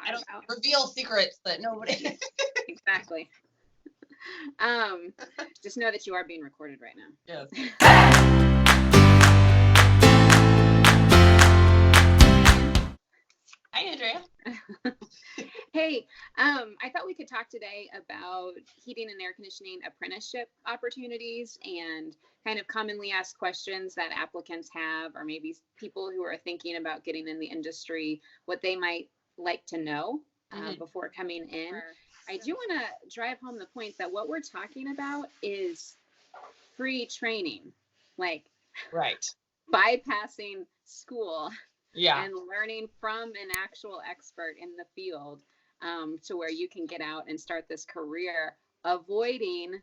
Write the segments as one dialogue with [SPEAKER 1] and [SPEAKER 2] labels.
[SPEAKER 1] I don't reveal secrets that nobody.
[SPEAKER 2] Exactly. Just know that you are being recorded right now.
[SPEAKER 1] Yes. Hi, Andrea.
[SPEAKER 2] Hey, I thought we could talk today about heating and air conditioning apprenticeship opportunities and kind of commonly asked questions that applicants have, or maybe people who are thinking about getting in the industry, what they might like to know before coming in. I do want to drive home the point that what we're talking about is free training, like
[SPEAKER 1] Right.
[SPEAKER 2] bypassing school.
[SPEAKER 1] Yeah.
[SPEAKER 2] And learning from an actual expert in the field to where you can get out and start this career, avoiding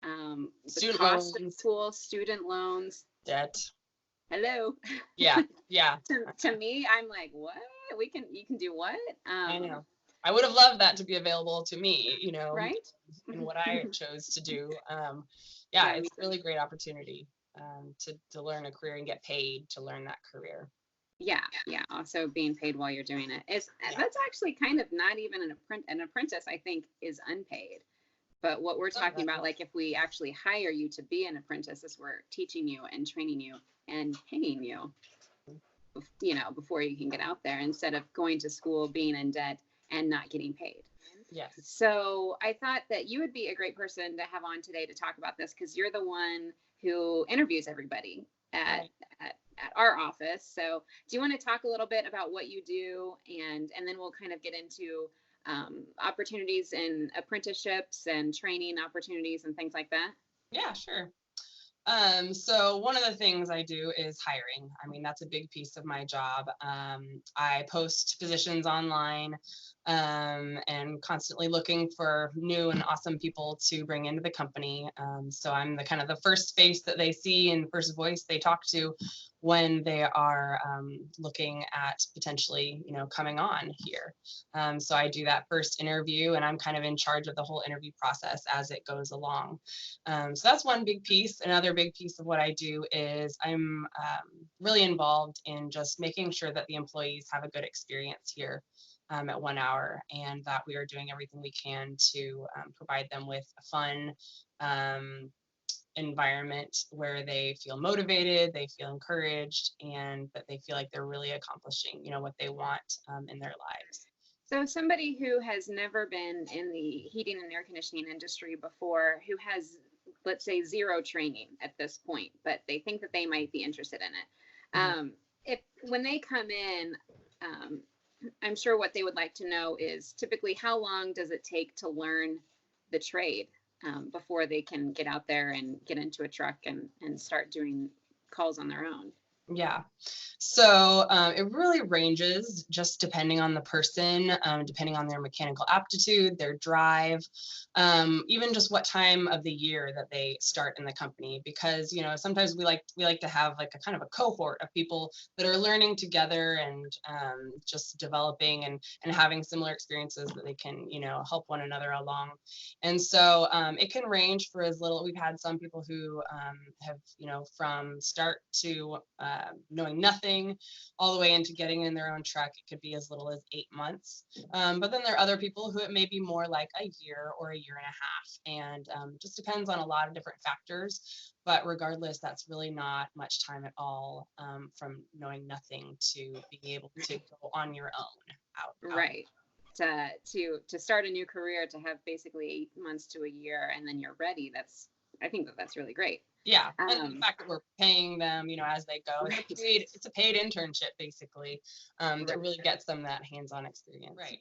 [SPEAKER 2] the cost of school, student loans,
[SPEAKER 1] debt.
[SPEAKER 2] Hello.
[SPEAKER 1] Yeah. Yeah.
[SPEAKER 2] to me, I'm like, what? You can do what?
[SPEAKER 1] I know. I would have loved that to be available to me, you know,
[SPEAKER 2] right?
[SPEAKER 1] in what I chose to do. Yeah, it's a really great opportunity to learn a career and get paid to learn that career.
[SPEAKER 2] Yeah. Also being paid while you're doing it. That's actually kind of not even an apprentice, I think, is unpaid. But what we're talking about, like if we actually hire you to be an apprentice, is we're teaching you and training you and paying you, before you can get out there, instead of going to school, being in debt, and not getting paid.
[SPEAKER 1] Yes.
[SPEAKER 2] So I thought that you would be a great person to have on today to talk about this, because you're the one who interviews everybody at our office. So do you want to talk a little bit about what you do, and then we'll kind of get into opportunities in apprenticeships and training opportunities and things like that?
[SPEAKER 1] Yeah, sure. So one of the things I do is hiring. I mean, that's a big piece of my job. I post positions online and constantly looking for new and awesome people to bring into the company. So I'm the kind of the first face that they see and first voice they talk to when they are looking at potentially, coming on here. So I do that first interview, and I'm kind of in charge of the whole interview process as it goes along. So that's one big piece. Another big piece of what I do is I'm really involved in just making sure that the employees have a good experience here at 1 Hour, and that we are doing everything we can to provide them with a fun environment where they feel motivated, they feel encouraged, and that they feel like they're really accomplishing, what they want in their lives.
[SPEAKER 2] So somebody who has never been in the heating and air conditioning industry before, who has, let's say, zero training at this point, but they think that they might be interested in it. If when they come in, I'm sure what they would like to know is typically how long does it take to learn the trade before they can get out there and get into a truck and start doing calls on their own?
[SPEAKER 1] Yeah. So it really ranges just depending on the person, depending on their mechanical aptitude, their drive, even just what time of the year that they start in the company. Because, sometimes we like to have like a kind of a cohort of people that are learning together and just developing and having similar experiences that they can, help one another along. And so it can range for as little. We've had some people who have, from start to knowing nothing all the way into getting in their own truck. It could be as little as 8 months. But then there are other people who it may be more like a year or a year and a half. And just depends on a lot of different factors. But regardless, that's really not much time at all from knowing nothing to being able to go on your own out.
[SPEAKER 2] Right. To start a new career, to have basically 8 months to a year, and then you're ready. I think that's really great.
[SPEAKER 1] Yeah, and the fact that we're paying them, as they go, it's a paid internship basically that really gets them that hands-on experience. Right.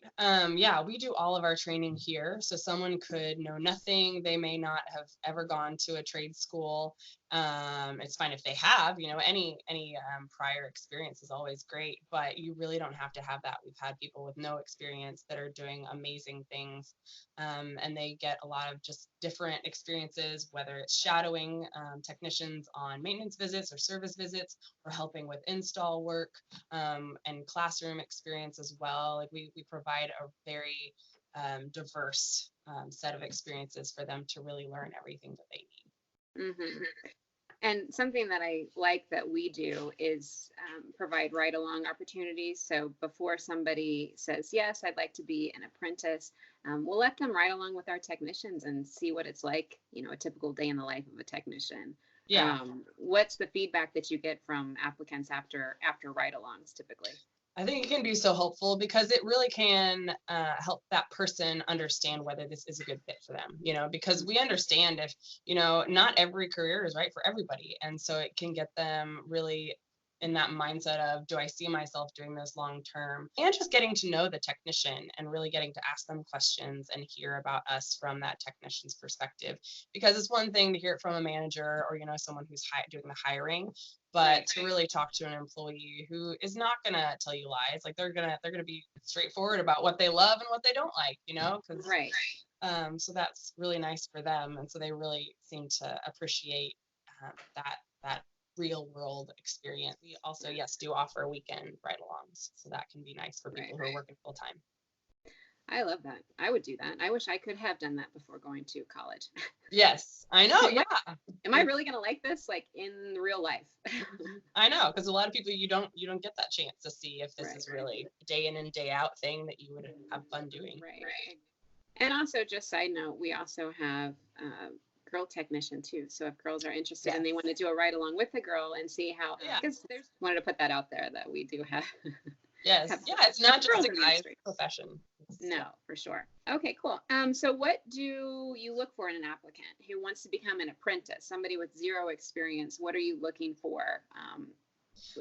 [SPEAKER 1] Yeah, we do all of our training here. So someone could know nothing. They may not have ever gone to a trade school. It's fine if they have, any prior experience is always great, but you really don't have to have that. We've had people with no experience that are doing amazing things, and they get a lot of just different experiences, whether it's shadowing technicians on maintenance visits or service visits, or helping with install work, and classroom experience as well. Like we provide a very diverse set of experiences for them to really learn everything that they need.
[SPEAKER 2] And something that I like that we do is provide ride-along opportunities. So before somebody says, yes, I'd like to be an apprentice, we'll let them ride along with our technicians and see what it's like, a typical day in the life of a technician.
[SPEAKER 1] Yeah.
[SPEAKER 2] What's the feedback that you get from applicants after ride-alongs typically?
[SPEAKER 1] I think it can be so helpful because it really can help that person understand whether this is a good fit for them, because we understand if, not every career is right for everybody. And so it can get them really in that mindset of, do I see myself doing this long term? And just getting to know the technician and really getting to ask them questions and hear about us from that technician's perspective. Because it's one thing to hear it from a manager or, someone who's doing the hiring, but to really talk to an employee who is not going to tell you lies. Like they're going to be straightforward about what they love and what they don't like, because
[SPEAKER 2] Right.
[SPEAKER 1] So that's really nice for them. And so they really seem to appreciate that real world experience. We also, yes, do offer weekend ride-alongs. So that can be nice for people who are working full time.
[SPEAKER 2] I love that. I would do that. I wish I could have done that before going to college.
[SPEAKER 1] Yes, I know. Yeah.
[SPEAKER 2] Am I really going to like this, like in real life?
[SPEAKER 1] I know, because a lot of people, you don't get that chance to see if this is really a day in and day out thing that you would have fun doing.
[SPEAKER 2] Right. And also, just side note, we also have girl technician too. So if girls are interested and they want to do a ride along with the girl and see how, because there's wanted to put that out there that we do have.
[SPEAKER 1] Yes. It's not just a guy's profession.
[SPEAKER 2] No, for sure. Okay, cool. So what do you look for in an applicant who wants to become an apprentice, somebody with zero experience? What are you looking for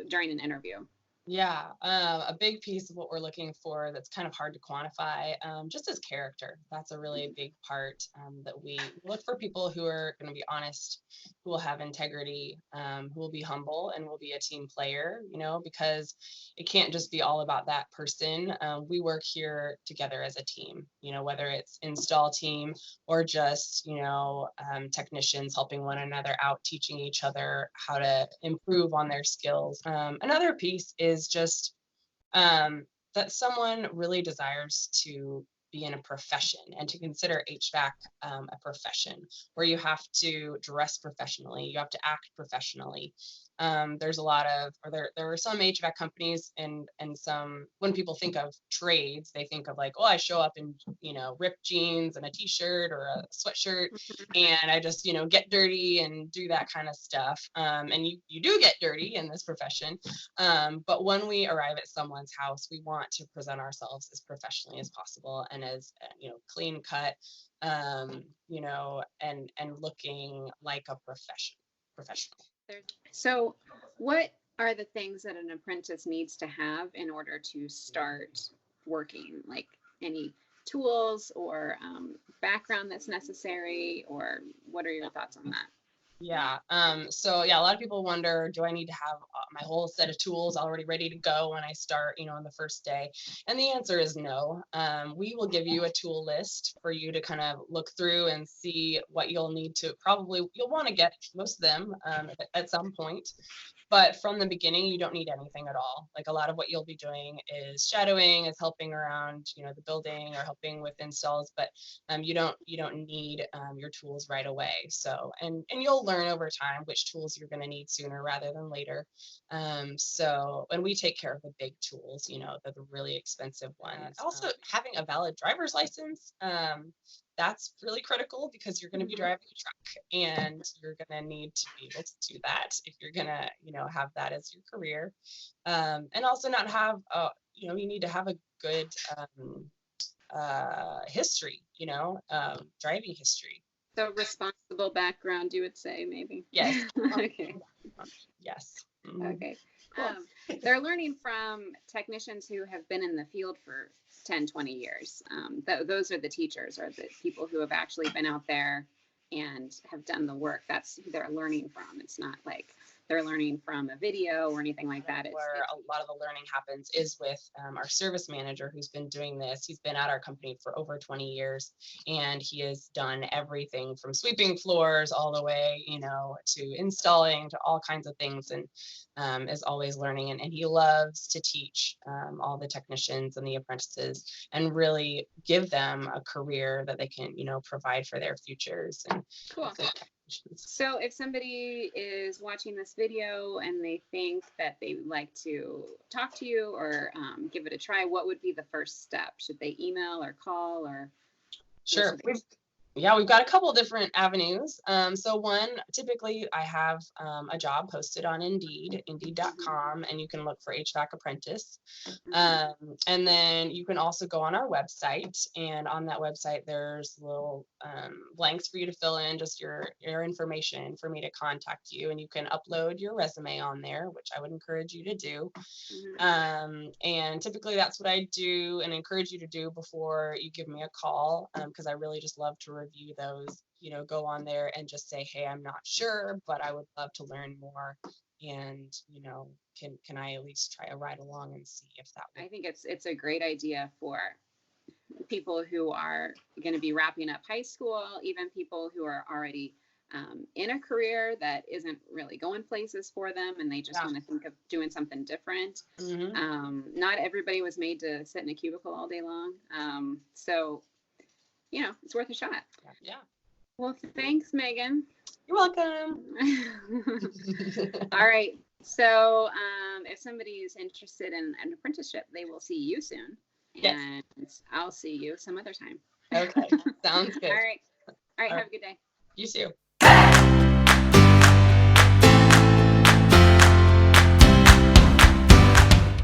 [SPEAKER 2] during an interview?
[SPEAKER 1] Yeah, a big piece of what we're looking for that's kind of hard to quantify, just is character. That's a really big part that we look for people who are going to be honest, who will have integrity, who will be humble and will be a team player, because it can't just be all about that person. We work here together as a team, whether it's install team or just, technicians helping one another out, teaching each other how to improve on their skills. Another piece is just that someone really desires to be in a profession and to consider HVAC a profession where you have to dress professionally, you have to act professionally. There's a lot of, or there are some HVAC companies and some, when people think of trades, they think of like, oh, I show up in, ripped jeans and a t-shirt or a sweatshirt and I just, get dirty and do that kind of stuff. And you do get dirty in this profession. But when we arrive at someone's house, we want to present ourselves as professionally as possible and as, clean cut, and looking like a professional.
[SPEAKER 2] So what are the things that an apprentice needs to have in order to start working? Like any tools or background that's necessary, or what are your thoughts on that?
[SPEAKER 1] Yeah. So a lot of people wonder, do I need to have my whole set of tools already ready to go when I start, on the first day? And the answer is no. We will give you a tool list for you to kind of look through and see what you'll need to, you'll want to get most of them at some point. But from the beginning, you don't need anything at all. Like a lot of what you'll be doing is shadowing, is helping around, the building or helping with installs, but you don't need your tools right away. So, and you'll learn over time which tools you're going to need sooner rather than later. So, and we take care of the big tools, the really expensive ones. Also, having a valid driver's license. That's really critical because you're going to be driving a truck and you're going to need to be able to do that if you're going to, have that as your career. And also not have, you need to have a good history, driving history.
[SPEAKER 2] So responsible background, you would say, maybe?
[SPEAKER 1] Yes.
[SPEAKER 2] Okay.
[SPEAKER 1] Yes.
[SPEAKER 2] Okay, cool. They're learning from technicians who have been in the field for 10, 20 years. Those are the teachers, or the people who have actually been out there and have done the work. That's who they're learning from. It's not like they're learning from a video or anything like that.
[SPEAKER 1] Where a lot of the learning happens is with our service manager who's been doing this. He's been at our company for over 20 years and he has done everything from sweeping floors all the way, to installing, to all kinds of things, and is always learning. And he loves to teach all the technicians and the apprentices and really give them a career that they can, provide for their futures. And
[SPEAKER 2] cool. So if somebody is watching this video and they think that they would like to talk to you or give it a try, what would be the first step? Should they email or call or?
[SPEAKER 1] Sure. We've got a couple different avenues. So one, typically I have a job posted on Indeed, indeed.com, and you can look for HVAC Apprentice. And then you can also go on our website, and on that website, there's little blanks for you to fill in just your information for me to contact you, and you can upload your resume on there, which I would encourage you to do. And typically that's what I do and encourage you to do before you give me a call, because I really just love to review those, go on there and just say, hey, I'm not sure, but I would love to learn more. And, can I at least try a ride along and see if that would.
[SPEAKER 2] I think it's a great idea for people who are going to be wrapping up high school, even people who are already in a career that isn't really going places for them and they just want to think of doing something different. Not everybody was made to sit in a cubicle all day long. So, it's worth a shot.
[SPEAKER 1] Yeah.
[SPEAKER 2] Well, thanks, Megan.
[SPEAKER 1] You're welcome.
[SPEAKER 2] All right. So if somebody is interested in an apprenticeship, they will see you soon.
[SPEAKER 1] Yes.
[SPEAKER 2] And I'll see you some other time.
[SPEAKER 1] Okay. Sounds good.
[SPEAKER 2] All right. Have a good day.
[SPEAKER 1] You too.